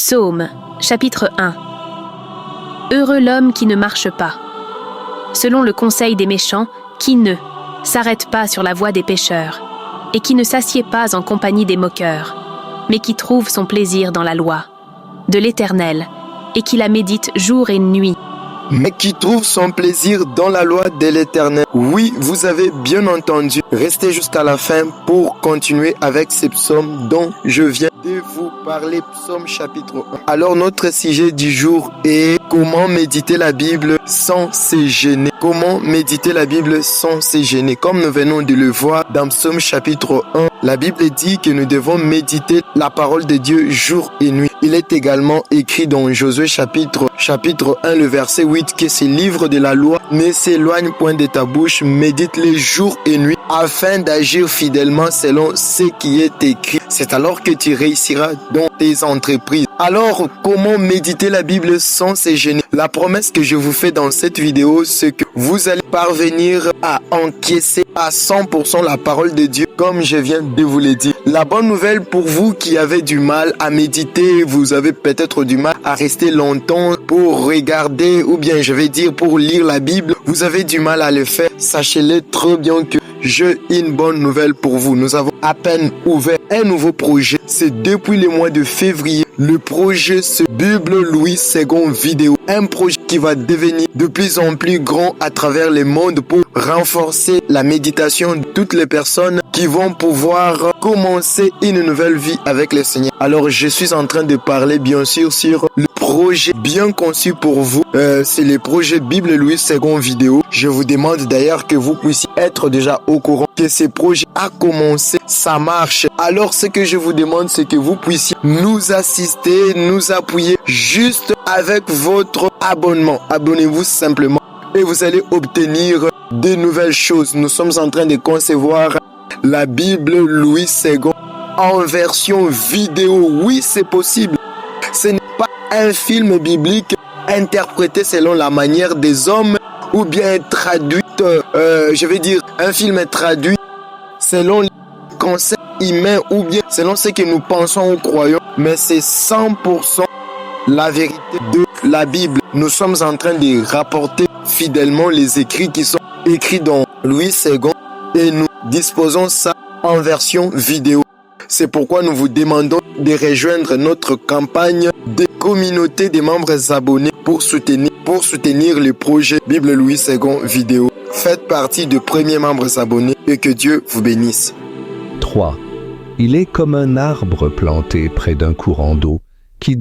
Psaume, chapitre 1. Heureux l'homme qui ne marche pas selon le conseil des méchants, qui ne s'arrête pas sur la voie des pécheurs, et qui ne s'assied pas en compagnie des moqueurs, mais qui trouve son plaisir dans la loi de l'Éternel, et qui la médite jour et nuit. Mais qui trouve son plaisir dans la loi de l'Éternel. Oui, vous avez bien entendu. Restez jusqu'à la fin pour continuer avec ces psaumes dont je viens de vous parler. Psaume chapitre 1. Alors notre sujet du jour est comment méditer la Bible sans se gêner. Comment méditer la Bible sans se gêner. Comme nous venons de le voir dans Psaume chapitre 1, la Bible dit que nous devons méditer la parole de Dieu jour et nuit. Il est également écrit dans Josué chapitre 1, le verset 8, que ces livres de la loi ne s'éloignent point de ta bouche, médite-les jour et nuit, afin d'agir fidèlement selon ce qui est écrit. C'est alors que tu réussiras dans tes entreprises. Alors, comment méditer la Bible sans se gêner? La promesse que je vous fais dans cette vidéo, c'est que vous allez parvenir à encaisser à 100% la parole de Dieu, comme je viens de vous le dire. La bonne nouvelle pour vous qui avez du mal à méditer, vous avez peut-être du mal à rester longtemps pour regarder, ou bien je vais dire pour lire la Bible, vous avez du mal à le faire. Sachez-le très bien que j'ai une bonne nouvelle pour vous. Nous avons à peine ouvert un nouveau projet. C'est depuis le mois de février. Le projet, c'est Bible Louis II vidéo. Un projet qui va devenir de plus en plus grand à travers le monde pour renforcer la méditation de toutes les personnes qui vont pouvoir commencer une nouvelle vie avec le Seigneur. Alors, je suis en train de parler bien sûr sur le projet bien conçu pour vous. C'est le projet Bible Louis II vidéo. Je vous demande d'ailleurs que vous puissiez être déjà au courant que ce projet a commencé, ça marche. Alors ce que je vous demande, c'est que vous puissiez nous assister, nous appuyer juste avec votre abonnement. Abonnez-vous simplement et vous allez obtenir de nouvelles choses. Nous sommes en train de concevoir la Bible Louis II en version vidéo. Oui, c'est possible. Ce n'est pas un film biblique interprété selon la manière des hommes ou bien traduit, je vais dire un film traduit selon les concepts humains ou bien selon ce que nous pensons ou croyons, mais c'est 100% la vérité de la Bible. Nous sommes en train de rapporter fidèlement les écrits qui sont écrits dans Louis II et nous disposons ça en version vidéo. C'est pourquoi nous vous demandons de rejoindre notre campagne de communauté des membres abonnés pour soutenir le projet Bible Louis II vidéo. Faites partie des premiers membres abonnés et que Dieu vous bénisse. 3. Il est comme un arbre planté près d'un courant d'eau